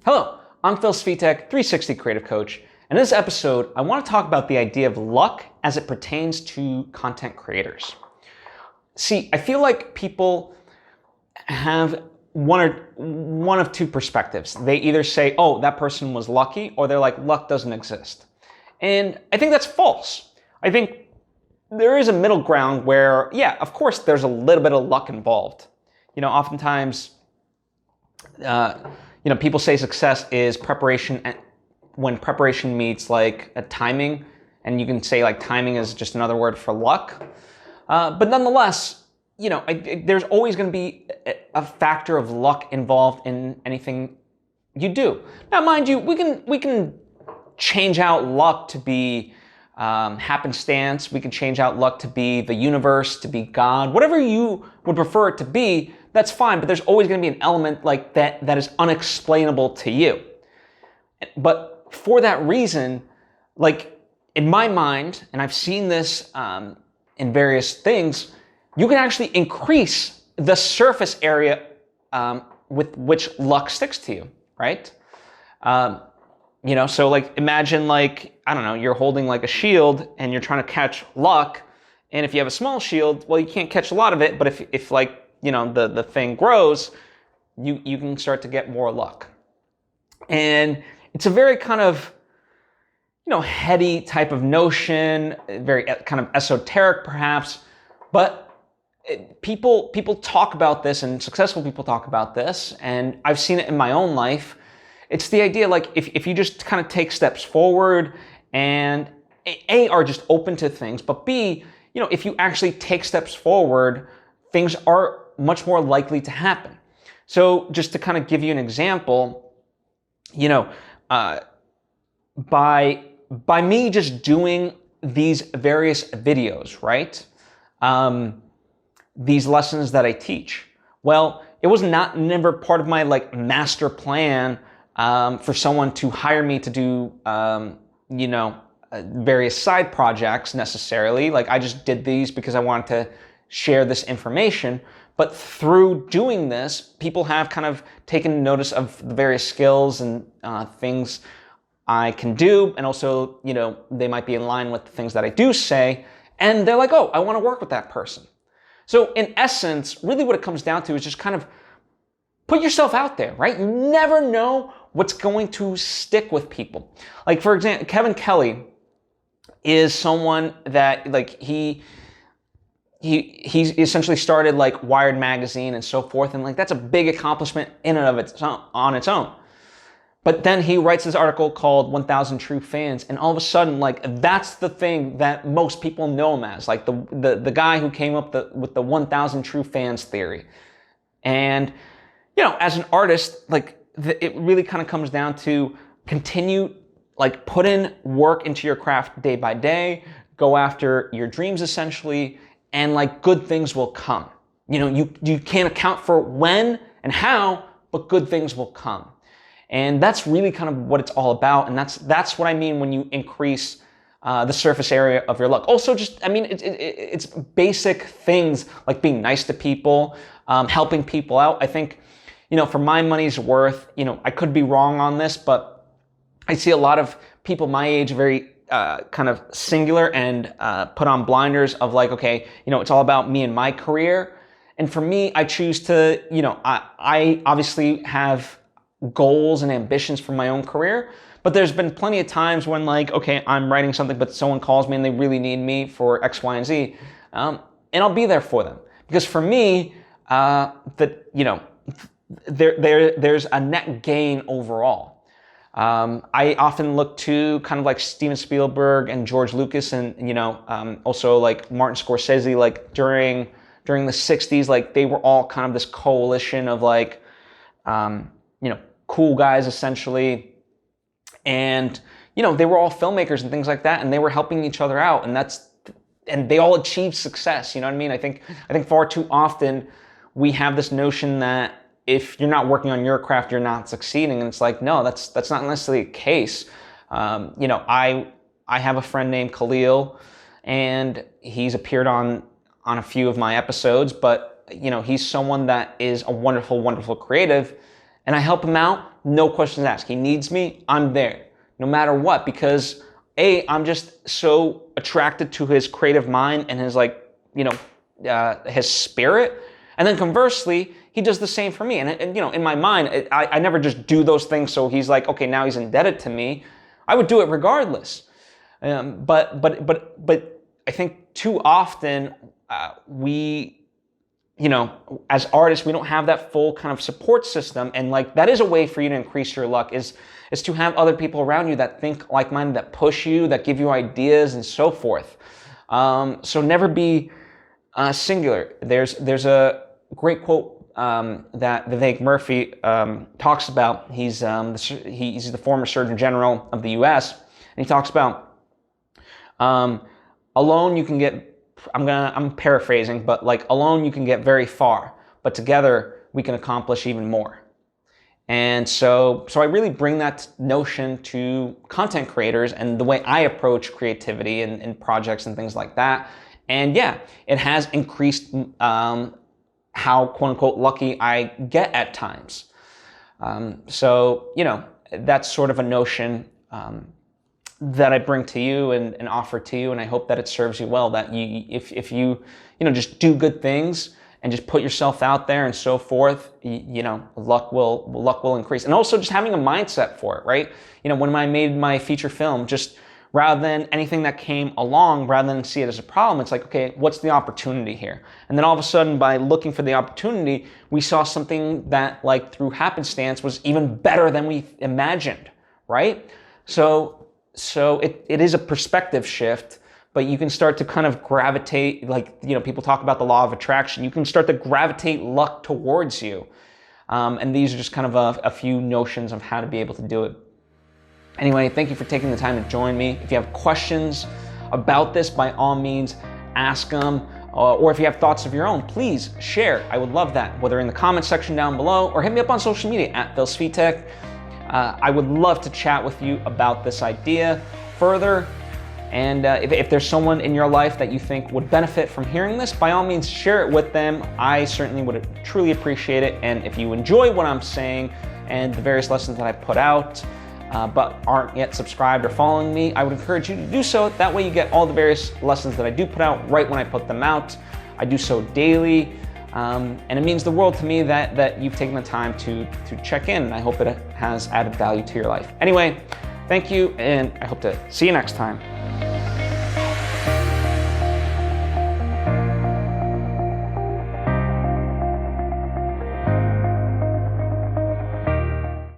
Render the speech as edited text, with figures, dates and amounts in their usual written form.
Hello, I'm Phil Svitek, 360 Creative Coach, and in this episode, I want to talk about the idea of luck as it pertains to content creators. See, I feel like people have one of two perspectives. They either say, oh, that person was lucky, or they're like, luck doesn't exist. And I think that's false. I think there is a middle ground where, yeah, of course, there's a little bit of luck involved. Oftentimes, people say success is preparation when preparation meets like a timing, and you can say like timing is just another word for luck. But nonetheless, there's always going to be a factor of luck involved in anything you do. Now, mind you, we can change out luck to be happenstance. We can change out luck to be the universe, to be God, whatever you would prefer it to be. That's fine, but there's always going to be an element like that is unexplainable to you. But for that reason, like in my mind, and I've seen this in various things, you can actually increase the surface area with which luck sticks to you, right? So like imagine like, I don't know, you're holding like a shield and you're trying to catch luck. And if you have a small shield, well, you can't catch a lot of it, but if like, the thing grows, you can start to get more luck. And it's a very kind of, heady type of notion, very kind of esoteric perhaps, but people talk about this, and successful people talk about this, and I've seen it in my own life. It's the idea like if you just kind of take steps forward and A, are just open to things, but B, if you actually take steps forward, things are much more likely to happen. So just to kind of give you an example, by me just doing these various videos, right? These lessons that I teach, well, it was never part of my like master plan for someone to hire me to do, various side projects necessarily. Like I just did these because I wanted to share this information. But through doing this, people have kind of taken notice of the various skills and things I can do. And also, they might be in line with the things that I do say. And they're like, oh, I want to work with that person. So in essence, really what it comes down to is just kind of put yourself out there, right? You never know what's going to stick with people. Like for example, Kevin Kelly is someone that like he essentially started like Wired magazine and so forth, and like that's a big accomplishment in and of its own. But then he writes this article called 1000 True Fans, and all of a sudden like that's the thing that most people know him as, like the guy who came up with the 1000 True Fans theory. And as an artist, like it really kind of comes down to continue, like put in work into your craft day by day, go after your dreams essentially, and like good things will come. You can't account for when and how, but good things will come. And that's really kind of what it's all about. And that's what I mean when you increase the surface area of your luck. Also it's basic things like being nice to people, helping people out. I think, for my money's worth, I could be wrong on this, but I see a lot of people my age very kind of singular and put on blinders of like, okay, it's all about me and my career. And for me, I choose to, I obviously have goals and ambitions for my own career, but there's been plenty of times when like, okay, I'm writing something, but someone calls me and they really need me for X, Y, and Z. And I'll be there for them. Because for me, there's a net gain overall. I often look to kind of like Steven Spielberg and George Lucas and, also like Martin Scorsese, like during the 60s, like they were all kind of this coalition of like, cool guys essentially. And, they were all filmmakers and things like that, and they were helping each other out. And they all achieved success. You know what I mean? I think far too often we have this notion that if you're not working on your craft, you're not succeeding. And it's like, no, that's not necessarily the case. I have a friend named Khalil, and he's appeared on a few of my episodes, but he's someone that is a wonderful, wonderful creative. and I help him out, no questions asked. He needs me, I'm there, no matter what, because I'm just so attracted to his creative mind and his his spirit. And then conversely, he does the same for me. And in my mind, I never just do those things so he's like, okay, now he's indebted to me. I would do it regardless. But I think too often we, as artists, we don't have that full kind of support system. And that is a way for you to increase your luck is to have other people around you that think like-minded, that push you, that give you ideas and so forth. So never be singular. There's a great quote that Vivek Murphy talks about. He's the former Surgeon General of the U.S. and he talks about alone you can get. I'm paraphrasing, but alone you can get very far, but together we can accomplish even more. And so I really bring that notion to content creators and the way I approach creativity and projects and things like that. And yeah, it has increased how quote unquote lucky I get at times. So that's sort of a notion that I bring to you and offer to you, and I hope that it serves you well. That if you just do good things and just put yourself out there and so forth, luck will increase. And also just having a mindset for it, right? When I made my feature film, just rather than anything that came along, rather than see it as a problem, it's like, okay, what's the opportunity here? And then all of a sudden, by looking for the opportunity, we saw something that through happenstance was even better than we imagined, right? So it is a perspective shift, but you can start to kind of gravitate, people talk about the law of attraction. You can start to gravitate luck towards you. And these are just kind of a few notions of how to be able to do it. Anyway, thank you for taking the time to join me. If you have questions about this, by all means, ask them. Or if you have thoughts of your own, please share. I would love that, whether in the comment section down below or hit me up on social media at Svitek. I would love to chat with you about this idea further. And if there's someone in your life that you think would benefit from hearing this, by all means, share it with them. I certainly would truly appreciate it. And if you enjoy what I'm saying and the various lessons that I put out, but aren't yet subscribed or following me, I would encourage you to do so. That way you get all the various lessons that I do put out right when I put them out. I do so daily. And it means the world to me that you've taken the time to check in, and I hope it has added value to your life. Anyway, thank you, and I hope to see you next time.